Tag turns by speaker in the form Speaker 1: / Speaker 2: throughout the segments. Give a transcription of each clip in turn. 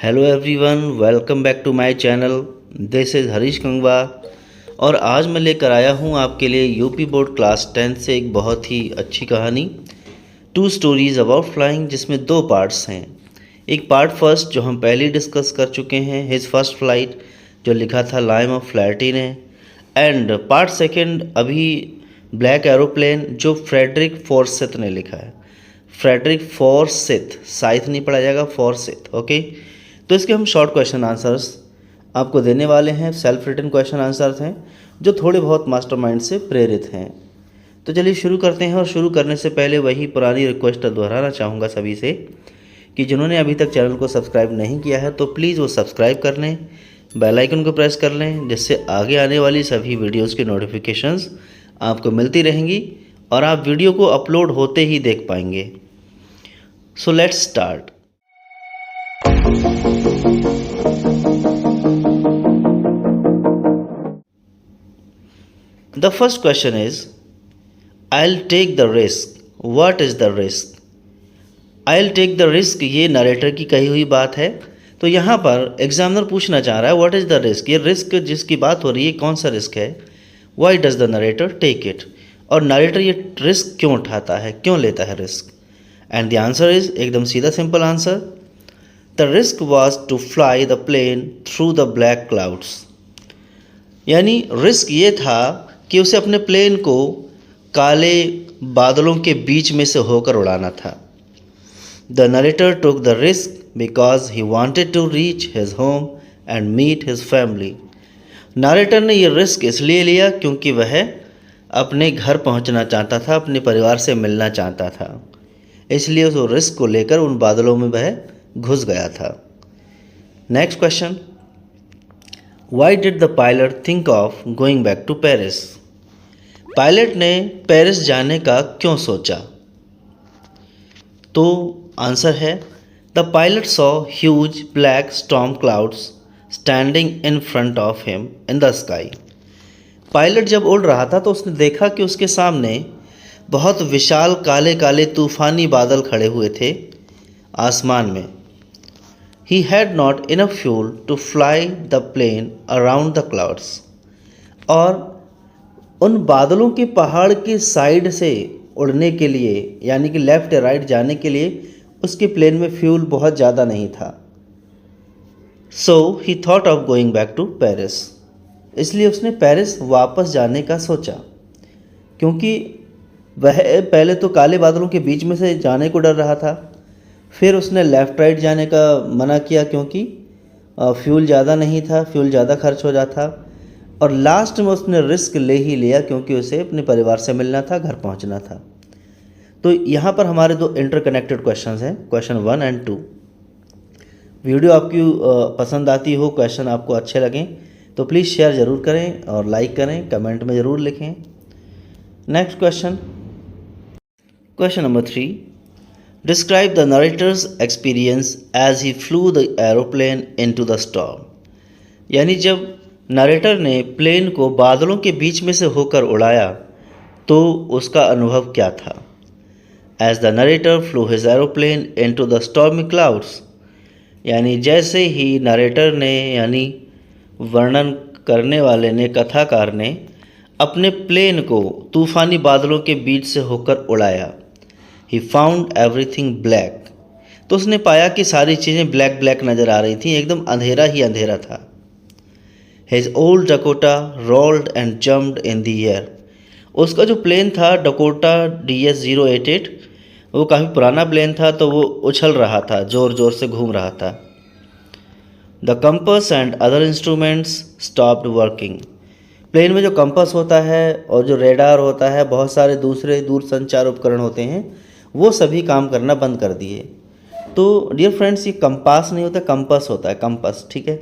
Speaker 1: Hello everyone, welcome back to my channel. This is Harish Kangwa और आज मैं लेकर आया हूँ आपके लिए यूपी बोर्ड क्लास 10 से एक बहुत ही अच्छी कहानी, टू स्टोरीज़ अबाउट फ्लाइंग, जिसमें दो पार्ट्स हैं। एक पार्ट फर्स्ट जो हम पहले डिस्कस कर चुके हैं, हिज फर्स्ट फ्लाइट, जो लिखा था लाइम ऑफ फ्लैटी ने, एंड पार्ट सेकंड अभी ब्लैक एरोप्लेन, जो फ्रेडरिक फॉर्सिथ ने लिखा है। फ्रेडरिक फॉर्सिथ, साइथ नहीं पढ़ा जाएगा, फॉर्सिथ, ओके। तो इसके हम शॉर्ट क्वेश्चन आंसर्स आपको देने वाले हैं। सेल्फ रिटन क्वेश्चन आंसर्स हैं जो थोड़े बहुत मास्टरमाइंड से प्रेरित हैं। तो चलिए शुरू करते हैं। और शुरू करने से पहले वही पुरानी रिक्वेस्ट दोहराना चाहूँगा सभी से कि जिन्होंने अभी तक चैनल को सब्सक्राइब नहीं किया है तो प्लीज़ वो सब्सक्राइब कर लें, बेल आइकन को प्रेस कर लें, जिससे आगे आने वाली सभी वीडियोज़ की नोटिफिकेशंस आपको मिलती रहेंगी और आप वीडियो को अपलोड होते ही देख पाएंगे। So let's start. The first question is, I'll take the risk. What is the risk? I'll take the risk, ये नरेटर की कही हुई बात है। तो यहाँ पर एग्जामिनर पूछना चाह रहा है व्हाट इज़ द रिस्क। ये रिस्क जिसकी बात हो रही है कौन सा रिस्क है? Why does the narrator take it? और नरेटर ये रिस्क क्यों उठाता है, क्यों लेता है risk? And the answer is एकदम सीधा simple answer, the risk was to fly the plane through the black clouds. यानी रिस्क ये था कि उसे अपने प्लेन को काले बादलों के बीच में से होकर उड़ाना था। The narrator took the risk because he wanted to reach his home and meet his family. Narrator ने यह रिस्क इसलिए लिया क्योंकि वह अपने घर पहुंचना चाहता था, अपने परिवार से मिलना चाहता था, इसलिए उस रिस्क को लेकर उन बादलों में वह घुस गया था। Next question, why did the pilot think of going back to Paris? Pilot ने पेरिस जाने का क्यों सोचा? तो आंसर है, the pilot saw huge black storm clouds standing in front of him in the sky. Pilot जब उड़ रहा था तो उसने देखा कि उसके सामने बहुत विशाल काले काले तूफानी बादल खड़े हुए थे आसमान में। He had not enough fuel to fly the plane around the clouds। और उन बादलों के पहाड़ के साइड से उड़ने के लिए, यानी कि लेफ़्ट या राइट जाने के लिए, उसके प्लेन में फ्यूल बहुत ज़्यादा नहीं था। So he thought of going back to Paris. इसलिए उसने पेरिस वापस जाने का सोचा, क्योंकि वह पहले तो काले बादलों के बीच में से जाने को डर रहा था, फिर उसने लेफ़्ट राइट जाने का मना किया क्योंकि फ्यूल ज़्यादा नहीं था, फ्यूल ज़्यादा खर्च हो जाता, और लास्ट में उसने रिस्क ले ही लिया क्योंकि उसे अपने परिवार से मिलना था, घर पहुंचना था। तो यहाँ पर हमारे दो इंटरकनेक्टेड क्वेश्चंस हैं, क्वेश्चन 1 एंड 2। वीडियो आपकी पसंद आती हो, क्वेश्चन आपको अच्छे लगें तो प्लीज़ शेयर ज़रूर करें और लाइक करें, कमेंट में ज़रूर लिखें। Next question, question number 3, describe the narrator's experience as he flew the aeroplane into the storm. यानी जब नरेटर ने प्लेन को बादलों के बीच में से होकर उड़ाया तो उसका अनुभव क्या था? As the narrator flew his aeroplane into the stormy clouds. यानी जैसे ही नरेटर ने, यानी वर्णन करने वाले ने, कथाकार ने अपने प्लेन को तूफ़ानी बादलों के बीच से होकर उड़ाया, ही फाउंड एवरीथिंग ब्लैक। तो उसने पाया कि सारी चीज़ें ब्लैक ब्लैक नज़र आ रही थी, एकदम अंधेरा ही अंधेरा था। His old Dakota rolled and jumped in the air। उसका जो प्लेन था डकोटा DS-088, वो काफ़ी पुराना प्लेन था, तो वो उछल रहा था, ज़ोर ज़ोर से घूम रहा था। The compass and other instruments stopped working। Plane में जो कंपास होता है और जो रेडार होता है, बहुत सारे दूसरे दूरसंचार उपकरण होते हैं, वो सभी काम करना बंद कर दिए। तो डियर फ्रेंड्स, ये कंपास नहीं होता, कंपास होता है, कंपास, ठीक है।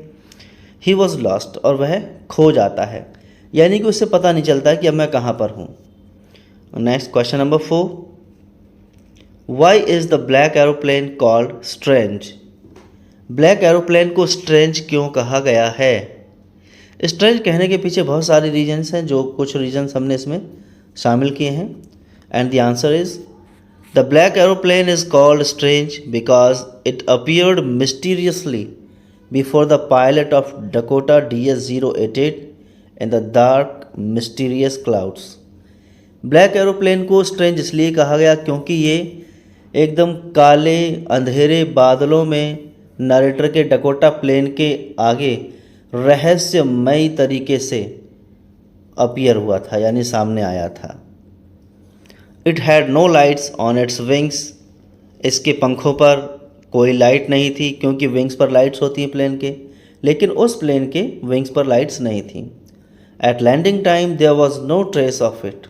Speaker 1: ही वॉज लॉस्ट, और वह खो जाता है, यानी कि उससे पता नहीं चलता है कि अब मैं कहाँ पर हूँ। Next question number 4, why is the black aeroplane called strange? Black aeroplane को स्ट्रेंज क्यों कहा गया है? स्ट्रेंज कहने के पीछे बहुत सारे रीजन्स हैं, जो कुछ रीजन्स हमने इसमें शामिल किए हैं। And the answer is, the black aeroplane is called strange because it appeared mysteriously before the pilot of Dakota DS-088 in the dark, mysterious clouds. Black aeroplane को स्ट्रेंज इसलिए कहा गया क्योंकि ये एकदम काले अंधेरे बादलों में नरेटर के डकोटा प्लेन के आगे रहस्यमयी तरीके से अपीयर हुआ था, यानी सामने आया था। It had no lights on its wings, इसके पंखों पर कोई लाइट नहीं थी, क्योंकि विंग्स पर लाइट्स होती हैं प्लेन के, लेकिन उस प्लेन के विंग्स पर लाइट्स नहीं थी। At landing time there was no trace of it,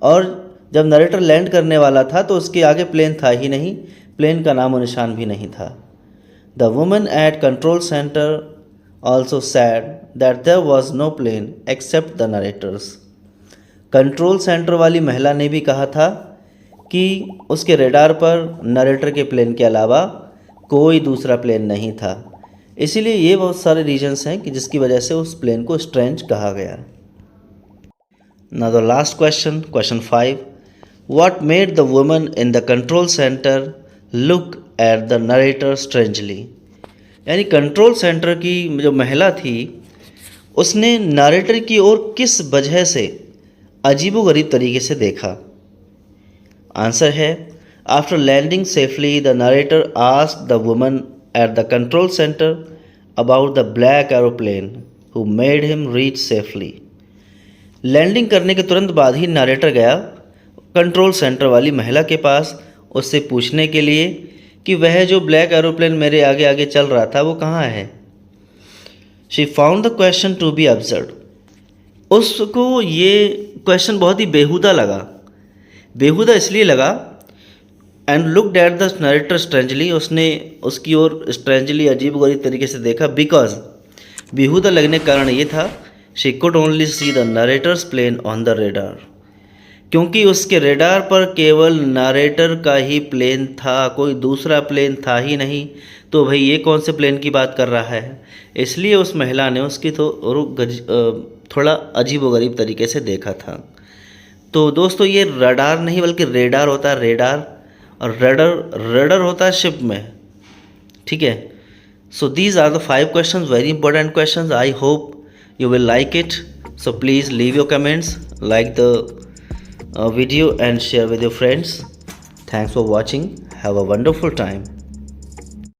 Speaker 1: और जब नरेटर लैंड करने वाला था तो उसके आगे प्लेन था ही नहीं, प्लेन का नामो निशान भी नहीं था। The woman at control centre also said that there was no plane except the narrator's. Control centre वाली महिला ने भी कहा था कि उसके रेडार पर नरेटर के प्लेन के अलावा कोई दूसरा प्लेन नहीं था। इसीलिए ये बहुत सारे रीजंस हैं कि जिसकी वजह से उस प्लेन को स्ट्रेंज कहा गया। Now the last question, question 5. What made the woman in the control center look at the narrator strangely? यानी कंट्रोल सेंटर की जो महिला थी उसने नरेटर की ओर किस वजह से अजीबोगरीब तरीके से देखा? आंसर है, after landing safely the narrator asked the woman at the control centre about the black aeroplane who made him reach safely. Landing करने के तुरंत बाद ही नरेटर गया कंट्रोल सेंटर वाली महिला के पास उससे पूछने के लिए कि वह जो ब्लैक एरोप्लेन मेरे आगे आगे चल रहा था वो कहाँ है। She found the question to be absurd. उसको ये क्वेश्चन बहुत ही बेहुदा लगा। बेहुदा इसलिए लगा, and looked at the narrator strangely, उसने उसकी ओर स्ट्रेंजली अजीबोगरीब तरीके से देखा, बिकॉज बेहुदा लगने का कारण ये था, she could only see the narrator's plane on the radar, क्योंकि उसके रेडार पर केवल नरेटर का ही प्लेन था, कोई दूसरा प्लेन था ही नहीं। तो भाई ये कौन से प्लेन की बात कर रहा है? इसलिए उस महिला ने उसकी थोड़ा अजीबोगरीब तरीके से देखा था। तो दोस्तों ये रडार नहीं बल्कि रेडार होता है, रेडार, और रडर होता है शिप में, ठीक है। So these are the 5 questions, very important questions. I hope you will like it, so please leave your comments, like the video and share with your friends. Thanks for watching. Have a wonderful time.